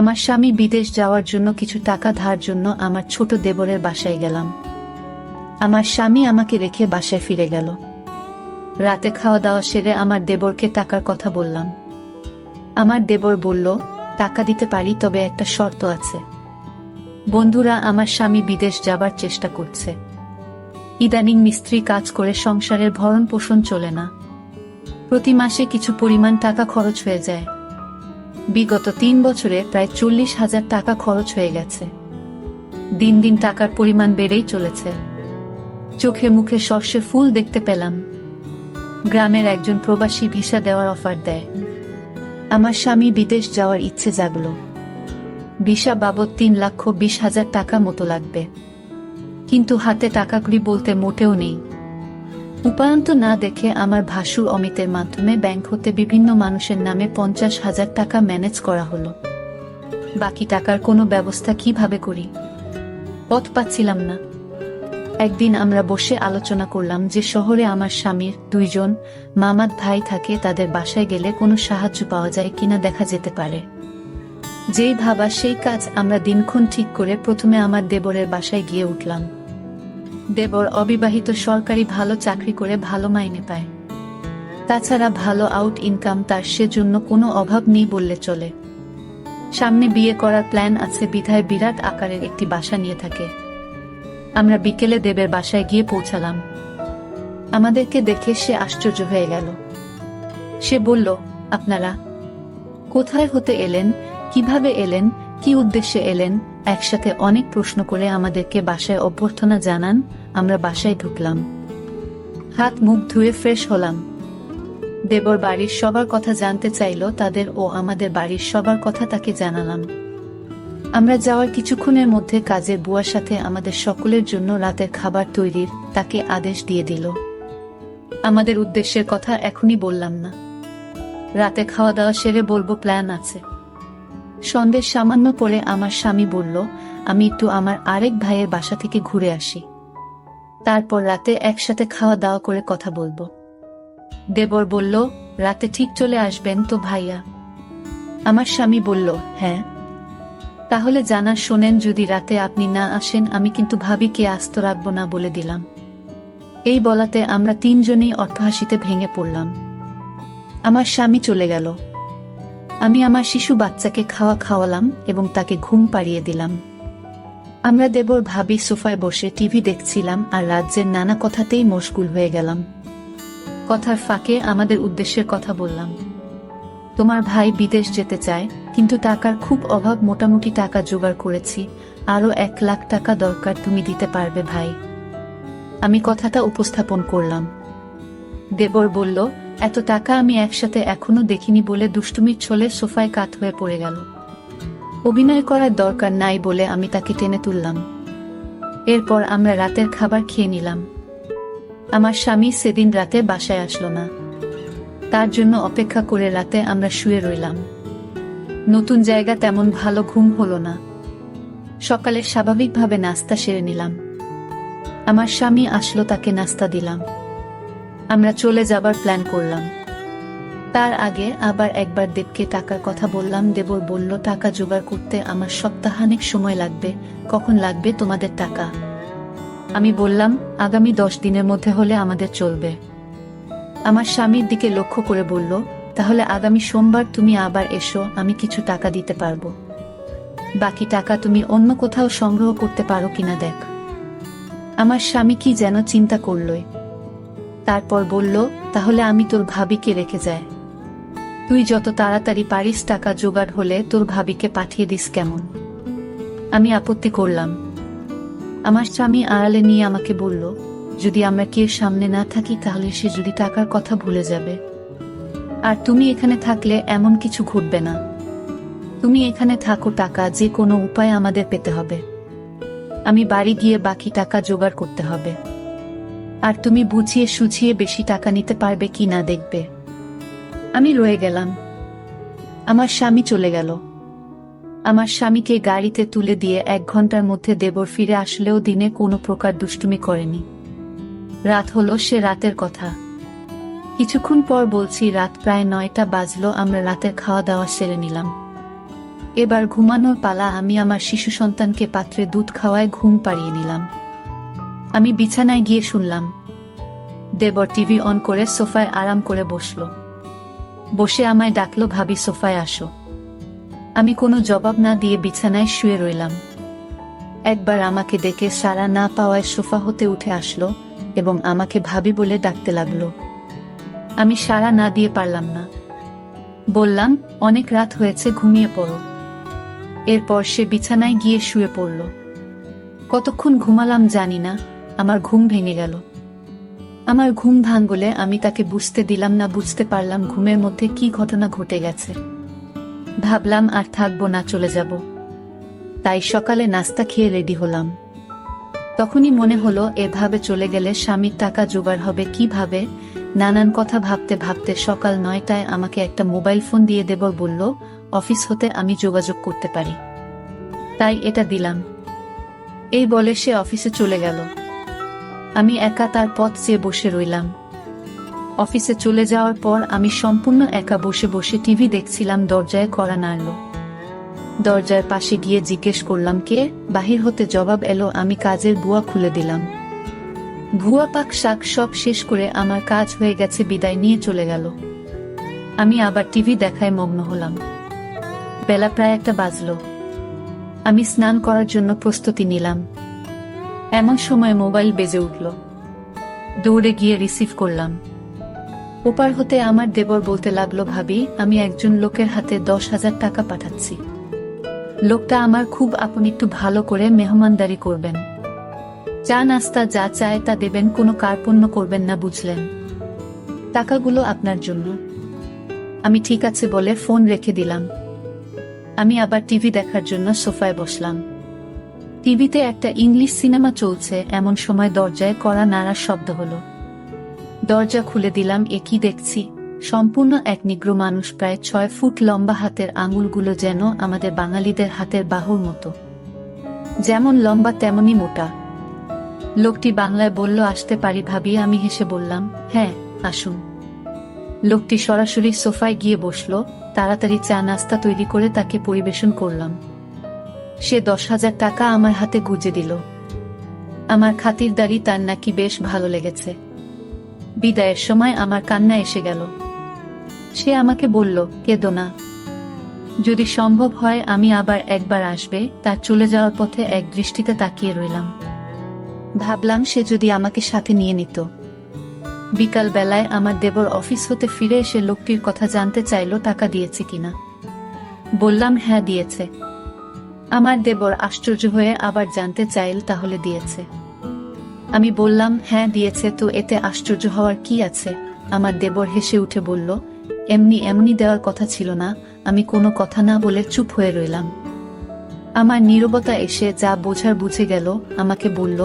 আমার স্বামী বিদেশ যাওয়ার জন্য কিছু টাকা ধার জন্য আমার ছোট দেবরের বাসায় গেলাম। আমার স্বামী আমাকে রেখে বাসায় ফিরে গেল। রাতে খাওয়া দাওয়া সেরে আমার দেবরকে টাকার কথা বললাম। আমার দেবর বলল, টাকা দিতে পারি, তবে একটা শর্ত আছে। বন্ধুরা, আমার স্বামী বিদেশ যাবার চেষ্টা করছে। ইদানিং মিস্ত্রি কাজ করে সংসারের ভরণ পোষণ চলে না। প্রতি মাসে কিছু পরিমাণ টাকা খরচ হয়ে যায়। বিগত 3 বছরে প্রায় 40,000 টাকা খরচ হয়ে গেছে। দিন দিন টাকার পরিমাণ বেড়েই চলেছে। চোখে মুখে সর্ষে ফুল দেখতে পেলাম। গ্রামের একজন প্রবাসী ভিসা দেওয়ার অফার দেয়। আমার স্বামী বিদেশ যাওয়ার ইচ্ছে জাগল। ভিসা বাবদ 3,20,000 টাকা মতো লাগবে, কিন্তু হাতে টাকাগুলি বলতে মোটেও নেই। উপায়ন্ত না দেখে আমার ভাসুর অমিতের মাধ্যমে ব্যাংক হতে বিভিন্ন মানুষের নামে 50,000 টাকা ম্যানেজ করা হলো। বাকি টাকার কোনো ব্যবস্থা কিভাবে করি, পথ পাচ্ছিলাম না। একদিন আমরা বসে আলোচনা করলাম যে শহরে আমার স্বামীর 2 জন মামাত ভাই থাকে, তাদের বাসায় গেলে কোনো সাহায্য পাওয়া যায় কিনা দেখা যেতে পারে। যেই ভাবা সেই কাজ। আমরা দিনক্ষণ ঠিক করে প্রথমে আমার দেবরের বাসায় গিয়ে উঠলাম। দেবর অবিবাহিত, সরকারি ভালো চাকরি করে ভালো মাইনে পায়। তাছাড়া ভালো আউট ইনকাম তার, সেজন্য কোনো অভাব নেই বললে চলে। সামনে বিয়ে করার প্ল্যান আছে বিধায় বিরাট আকারের একটি বাসা নিয়ে থাকে। আমরা বিকেলে দেবের বাসায় গিয়ে পৌঁছালাম। আমাদেরকে দেখে সে আশ্চর্য হয়ে গেল। সে বলল, আপনারা কোথায় হতে এলেন, কিভাবে এলেন, কি উদ্দেশ্যে এলেন? একসাথে অনেক প্রশ্ন করে আমাদেরকে বাসায় অভ্যর্থনা জানান। আমরা বাসায় ঢুকলাম, হাত মুখ ধুয়ে ফ্রেশ হলাম। দেবর বাড়ির সবার কথা জানতে চাইল, তাদের ও আমাদের বাড়ির সবার কথা তাকে জানালাম। আমরা যাওয়ার কিছুক্ষণের মধ্যে কাজের বুয়ার সাথে আমাদের সকলের জন্য রাতের খাবার তৈরির তাকে আদেশ দিয়ে দিল। আমাদের উদ্দেশ্যের কথা এখনই বললাম না, রাতে খাওয়া দাওয়া সেরে বলবো, প্ল্যান আছে। সন্ধ্যের সামান্য পরে আমার স্বামী বলল, আমি একটু আমার আরেক ভাইয়ের বাসা থেকে ঘুরে আসি, তারপর রাতে একসাথে খাওয়া দাওয়া করে কথা বলবো। দেবর বলল, রাতে ঠিক চলে আসবেন তো ভাইয়া? আমার স্বামী বলল, হ্যাঁ। তাহলে জানা শোনেন, যদি রাতে আপনি না আসেন আমি কিন্তু ভাবিকে আস্ত রাখবো না বলে দিলাম। এই বলাতে আমরা 3 জনেই অট্টহাসিতে ভেঙে পড়লাম। আমার স্বামী চলে গেল। আমি আমার শিশু বাচ্চাকে খাওয়ালাম এবং তাকে ঘুম পাড়িয়ে দিলাম। আমরা দেবর ভাবি সোফায় বসে টিভি দেখছিলাম আর রাজ্যের নানা কথাতেই মশগুল হয়ে গেলাম। কথার ফাঁকে আমাদের উদ্দেশ্যের কথা বললাম। তোমার ভাই বিদেশ যেতে চায়, কিন্তু টাকার খুব অভাব। মোটামুটি টাকা জোগাড় করেছি, আরো 1 লাখ টাকা দরকার, তুমি দিতে পারবে ভাই? আমি কথাটা উপস্থাপন করলাম। দেবর বলল, এত টাকা আমি একসাথে এখনো দেখিনি বলে দুষ্টুমির ছলে সোফায় কাত হয়ে পড়ে গেল। অভিনয় করার দরকার নাই বলে আমি তাকে টেনে তুললাম। এরপর আমরা রাতের খাবার খেয়ে নিলাম। আমার স্বামী সেদিন রাতে বাসায় আসলো না। তার জন্য অপেক্ষা করে রাতে আমরা শুয়ে রইলাম। নতুন জায়গা, তেমন ভালো ঘুম হলো না। সকালে স্বাভাবিকভাবে নাস্তা সেরে নিলাম। আমার স্বামী আসলো, তাকে নাস্তা দিলাম। আমরা চলে যাবার প্ল্যান করলাম। তার আগে আবার একবার দেবকে টাকার কথা বললাম। দেবর বলল, টাকা জোগাড় করতে আমার সপ্তাহানেক সময় লাগবে। কখন লাগবে তোমাদের টাকা? আমি বললাম, আগামী 10 দিনের মধ্যে হলে আমাদের চলবে। আমার স্বামীর দিকে লক্ষ্য করে বলল, তাহলে আগামী সোমবার তুমি আবার এসো, আমি কিছু টাকা দিতে পারবো। বাকি টাকা তুমি অন্য কোথাও সংগ্রহ করতে পারো কিনা দেখ। আমার স্বামী কি যেন চিন্তা করলই, তারপর বলল, তাহলে আমি তোর ভাবিকে রেখে যাই। তুই যত তাড়াতাড়ি পারিস টাকা জোগাড় হলে তোর ভাবিকে পাঠিয়ে দিস, কেমন? আমি আপত্তি করলাম। আমার স্বামী আড়ালে নিয়ে আমাকে বলল, যদি আমরা কেউ সামনে না থাকি তাহলে সে যদি টাকার কথা ভুলে যাবে। আর তুমি এখানে থাকলে এমন কিছু ঘটবে না। তুমি এখানে থাকো, টাকা যে কোনো উপায়ে আমাদের পেতে হবে। আমি বাড়ি গিয়ে বাকি টাকা জোগাড় করতে হবে। আর তুমি বুঝিয়ে সুঝিয়ে বেশি টাকা নিতে পারবে কি না দেখবে। আমি রয়ে গেলাম। আমার স্বামী চলে গেল। আমার স্বামীকে গাড়িতে তুলে দিয়ে 1 ঘন্টার মধ্যে দেবর ফিরে আসলেও দিনে কোনো প্রকার দুষ্টুমি করেনি। রাত হলো, সে রাতের কথা। কিছুক্ষণ পর বলছি, রাত প্রায় 9টা বাজলো। আমরা রাতের খাওয়া দাওয়া সেরে নিলাম। এবার ঘুমানোর পালা। আমি আমার শিশু সন্তানকে পাত্রে দুধ খাওয়ায় ঘুম পাড়িয়ে নিলাম। আমি বিছানায় গিয়ে শুনলাম দেবর টিভি অন করে সোফায় আরাম করে বসল। বসে আমায় ডাকলো, ভাবি সোফায় আসো। আমি কোনো জবাব না দিয়ে বিছানায় শুয়ে রইলাম। একবার আমাকে ডেকে সাড়া না পাওয়ায় সোফা হতে উঠে আসলো এবং আমাকে ভাবি বলে ডাকতে লাগলো। আমি সাড়া না দিয়ে পারলাম না। বললাম, অনেক রাত হয়েছে, ঘুমিয়ে পড়ো। এরপর সে বিছানায় গিয়ে শুয়ে পড়ল। কতক্ষণ ঘুমালাম জানি না, আমার ঘুম ভেঙে গেল। আমার ঘুম ভাঙলে আমি তাকে বুঝতে দিলাম না। বুঝতে পারলাম ঘুমের মধ্যে কি ঘটনা ঘটে গেছে। ভাবলাম আর থাকবো না, চলে যাব। তাই সকালে নাস্তা খেয়ে রেডি হলাম। তখনই মনে হলো এভাবে চলে গেলে স্বামীর টাকা জোগাড় হবে কিভাবে। নানান কথা ভাবতে ভাবতে সকাল 9টায় আমাকে একটা মোবাইল ফোন দিয়ে দেবর বলল অফিস হতে আমি যোগাযোগ করতে পারি, তাই এটা দিলাম। এই বলে সে অফিসে চলে গেল। আমি একা তার পথ চেয়ে বসে রইলাম। অফিসে চলে যাওয়ার পর আমি সম্পূর্ণ একা বসে বসে টিভি দেখছিলাম। দরজায় কড়া নাড়ল। দরজার পাশে গিয়ে জিজ্ঞেস করলাম কে। বাহির হতে জবাব এলো, আমি কাজের বুয়া খুলে দিলাম। ভুয়া পাক শাক সব শেষ করে আমার কাজ হয়ে গেছে, বিদায় নিয়ে চলে গেল। আমি আবার টিভি দেখায় মগ্ন হলাম। বেলা প্রায় 1টা বাজলো। আমি স্নান করার জন্য প্রস্তুতি নিলাম। এমন সময় মোবাইল বেজে উঠল। দৌড়ে গিয়ে রিসিভ করলাম। ওপার হতে আমার দেবর বলতে লাগলো, ভাবি আমি একজন লোকের হাতে 10,000 টাকা পাঠাচ্ছি। লোকটা আমার খুব আপন, একটু ভালো করে মেহমানদারি করবেন, চা নাস্তা যা চায় তা দেবেন, কোনো কার্পণ্য করবেন না, বুঝলেন? টাকাগুলো আপনার জন্য। আমি ঠিক আছে বলে ফোন রেখে দিলাম। আমি আবার টিভি দেখার জন্য সোফায় বসলাম। টিভিতে একটা ইংলিশ সিনেমা চলছে। এমন সময় দরজায় কড়া নাড়ার শব্দ হলো। দরজা খুলে দিলাম। এ কি দেখছি! সম্পূর্ণ এক নিগ্র মানুষ, প্রায় 6 ফুট লম্বা, হাতের আঙুলগুলো যেন আমাদের বাঙালিদের হাতের বাহুর মতো, যেমন লম্বা তেমনি মোটা। লোকটি বাংলায় বলল, আসতে পারি ভাবি? আমি হেসে বললাম, হ্যাঁ আসুন। লোকটি সরাসরি সোফায় গিয়ে বসল। তাড়াতাড়ি চা নাস্তা তৈরি করে তাকে পরিবেশন করলাম। সে 10,000 টাকা আমার হাতে গুজে দিল। আমার খাতিরদারি তার নাকি বেশ ভালো লেগেছে। বিদায়ের সময় আমার কান্না এসে গেল। সে আমাকে বলল, কেঁদো না, যদি সম্ভব হয় আমি আবার একবার আসবে। তার চলে যাওয়ার পথে এক দৃষ্টিতে তাকিয়ে রইলাম। ভাবলাম সে যদি আমাকে সাথে নিয়ে নিত। বিকাল বেলায় আমার দেবর অফিস হতে ফিরে এসে লোকটির কথা জানতে চাইল, টাকা দিয়েছে কিনা। বললাম হ্যাঁ দিয়েছে। আমার দেবর আশ্চর্য হয়ে আবার জানতে চাইল, তাহলে দিয়েছে? আমি বললাম হ্যাঁ দিয়েছে, তো এতে আশ্চর্য হওয়ার কি আছে? আমার দেবর হেসে উঠে বলল, এমনি এমনি দেওয়ার কথা ছিল না। আমি কোনো কথা না বলে চুপ হয়ে রইলাম। আমার নীরবতা এসে যা বোঝার বুঝে গেল। আমাকে বলল,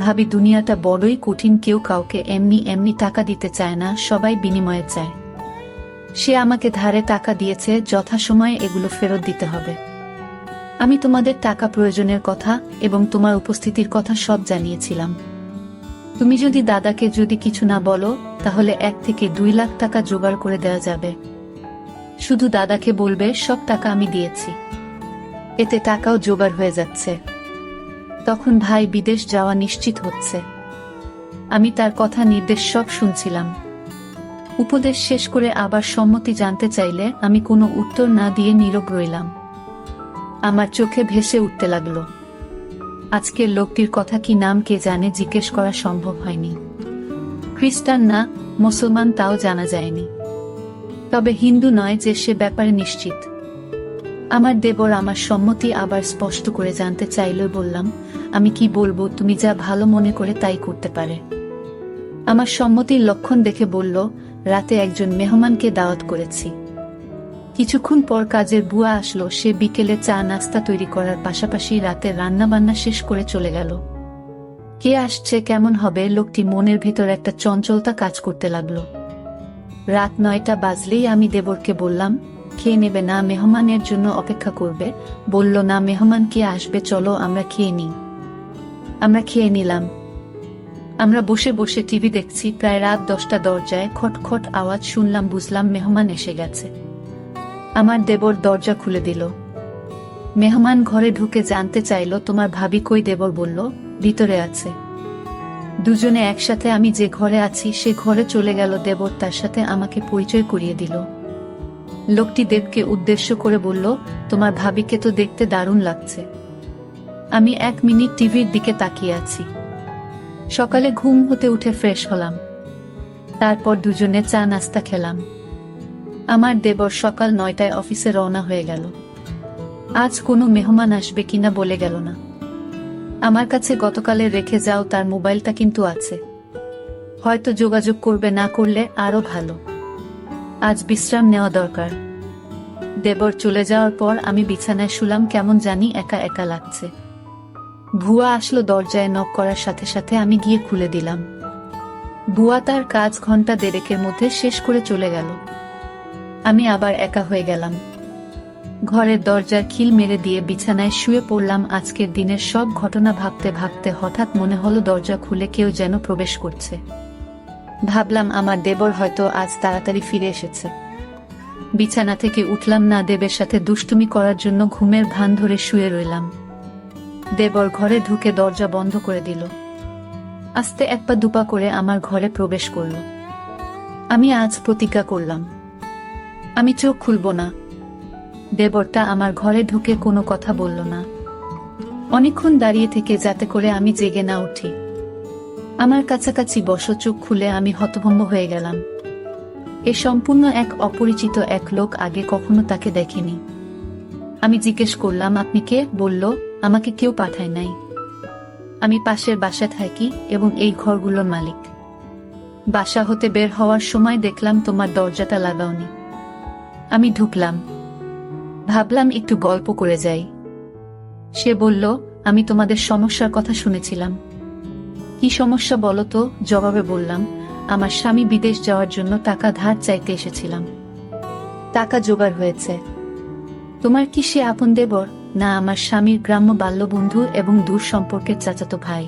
ভাবি দুনিয়াটা বড়ই কঠিন, কেউ কাউকে এমনি এমনি টাকা দিতে চায় না, সবাই বিনিময়ে চায়। সে আমাকে ধারে টাকা দিয়েছে, যথাসময়ে এগুলো ফেরত দিতে হবে। আমি তোমাদের টাকা প্রয়োজনের কথা এবং তোমার উপস্থিতির কথা সব জানিয়েছিলাম। তুমি যদি দাদাকে যদি কিছু না বলো, তাহলে 1 থেকে 2 লাখ টাকা জোগাড় করে দেওয়া যাবে। শুধু দাদাকে বলবে সব টাকা আমি দিয়েছি, এতে টাকাও জোগাড় হয়ে যাচ্ছে। তখন ভাই বিদেশ যাওয়া নিশ্চিত হচ্ছে। আমি তার কথা নির্দেশ সব শুনছিলাম। উপদেশ শেষ করে আবার সম্মতি জানতে চাইলে আমি কোনো উত্তর না দিয়ে নীরব রইলাম। আমার চোখে ভেসে উঠতে লাগলো। আজকের লোকটির কথা কি নাম কে জানে, জিজ্ঞেস করা সম্ভব হয়নি। খ্রিস্টান না মুসলমান তাও জানা যায়নি, তবে হিন্দু নয় যে সে ব্যাপারে নিশ্চিত। আমার দেবর আমার সম্মতি আবার স্পষ্ট করে জানতে চাইল। বললাম, আমি কি বলবো, তুমি যা ভালো মনে করে তাই করতে পারে। আমার সম্মতির লক্ষণ দেখে বলল, রাতে একজন মেহমানকে দাওয়াত করেছি। কিছুক্ষণ পর কাজের বুয়া আসলো। সে বিকেলে চা নাস্তা তৈরি করার পাশাপাশি রাতে রান্নাবান্না শেষ করে চলে গেল। কে আসছে, কেমন হবে, লোকটি মনের ভেতর একটা চঞ্চলতা কাজ করতে লাগলো। রাত 9টা বাজলেই আমি দেবরকে বললাম, খেয়ে নেবে না, মেহমানের জন্য অপেক্ষা করবে? বলল, না, মেহমান কে আসবে, চলো আমরা খেয়ে নিই। আমরা খেয়ে নিলাম। আমরা বসে বসে টিভি দেখছি। প্রায় রাত 10টা। দরজায় খটখট আওয়াজ শুনলাম, বুঝলাম মেহমান এসে গেছে। আমার দেবর দরজা খুলে দিল। মেহমান ঘরে ঢুকে জানতে চাইল তোমার ভাবি কই। দেবর বলল ভিতরে আছে। দুজনে একসাথে আমি যে ঘরে আছি সে ঘরে চলে গেল। দেবর তার সাথে আমাকে পরিচয় করিয়ে দিল। লোকটি দেবকে উদ্দেশ্য করে বলল, তোমার ভাবিকে তো দেখতে দারুণ লাগছে। আমি 1 মিনিট টিভির দিকে তাকিয়ে আছি। সকালে ঘুম হতে উঠে ফ্রেশ হলাম, তারপর দুজনে চা নাস্তা খেলাম। আমার দেবর সকাল 9টায় অফিসে রওনা হয়ে গেল। আজ কোনো মেহমান আসবে কিনা বলে গেল না। আমার কাছে গতকালে রেখে যাও তার মোবাইলটা কিন্তু আছে, হয়তো যোগাযোগ করবে, না করলে আরো ভালো। আজ বিশ্রাম নেওয়া দরকার। দেবর চলে যাওয়ার পর আমি বিছানায় শুলাম, কেমন জানি একা একা লাগছে। ভুয়া আসলো দরজায় নক করার সাথে সাথে আমি গিয়ে খুলে দিলাম। ভুয়া তার কাজ ঘন্টা দেড়েকের মধ্যে শেষ করে চলে গেল। আমি আবার একা হয়ে গেলাম। ঘরের দরজার খিল মেরে দিয়ে বিছানায় শুয়ে পড়লাম। আজকের দিনের সব ঘটনা ভাবতে ভাবতে হঠাৎ মনে হলো দরজা খুলে কেউ যেন প্রবেশ করছে। ভাবলাম আমার দেবর হয়তো আজ তাড়াতাড়ি ফিরে এসেছে। বিছানা থেকে উঠলাম না, দেবের সাথে দুষ্টুমি করার জন্য ঘুমের ভান ধরে শুয়ে রইলাম। দেবর ঘরে ঢুকে দরজা বন্ধ করে দিল। আস্তে 1 পা 2 পা করে আমার ঘরে প্রবেশ করল। আমি আজ প্রতিজ্ঞা করলাম, আমি চোখ খুলব না। দেবরটা আমার ঘরে ঢুকে কোনো কথা বলল না। অনেকক্ষণ দাঁড়িয়ে থেকে যাতে করে আমি জেগে না উঠি। আমার কাছাকাছি বসো। চোখ খুলে আমি হতভম্ব হয়ে গেলাম। এ সম্পূর্ণ এক অপরিচিত এক লোক, আগে কখনো তাকে দেখিনি। আমি জিজ্ঞেস করলাম, আপনি কে? বলল, আমাকে কেউ পাঠায় নাই, আমি পাশের বাসায় থাকি এবং এই ঘরগুলোর মালিক। বাসা হতে বের হওয়ার সময় দেখলাম তোমার দরজাটা লাগাওনি। আমি ঢুকলাম, ভাবলাম একটু গল্প করে যাই। সে বলল, আমি তোমাদের সমস্যার কথা শুনেছিলাম। কি সমস্যা বলো তো? জবাবে বললাম, আমার স্বামী বিদেশ যাওয়ার জন্য টাকা ধার চাইতে এসেছিলাম। টাকা জোগাড় হয়েছে। তোমার কি সে আপন দেবর? না, আমার স্বামীর গ্রাম্য বাল্যবন্ধু এবং দূর সম্পর্কের চাচাতো ভাই।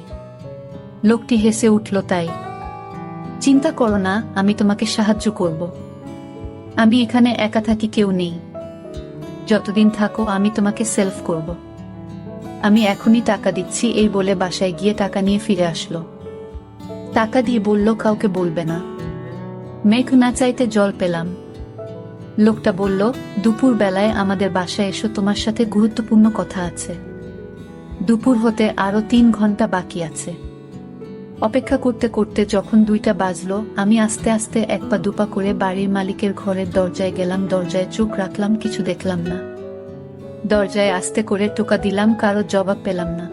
লোকটি হেসে উঠল, তাই? চিন্তা করো না, আমি তোমাকে সাহায্য করব। আমি এখানে একা থাকি, কেউ নেই। যতদিন থাকো আমি তোমাকে সেলফ করব। আমি এখনই টাকা দিচ্ছি। এই বলে বাসায় গিয়ে টাকা নিয়ে ফিরে আসলো। টাকা দিয়ে বলল, কাউকে বলবে না। মেঘ না চাইতে জল পেলাম। লোকটা বলল, দুপুর বেলায় আমাদের বাসায় এসো, তোমার সাথে গুরুত্বপূর্ণ কথা আছে। দুপুর হতে আরো 3 ঘন্টা বাকি আছে। অপেক্ষা করতে করতে যখন 2টা বাজলো, আমি আস্তে আস্তে 1 পা 2 পা করে বাড়ির মালিকের ঘরের দরজায় গেলাম। দরজায় চোখ রাখলাম, কিছু দেখলাম না। দরজায় আস্তে করে টোকা দিলাম, কারো জবাব পেলাম না।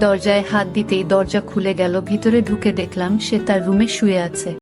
দরজায় হাত দিতেই দরজা খুলে গেল। ভিতরে ঢুকে দেখলাম সে তার রুমে শুয়ে আছে।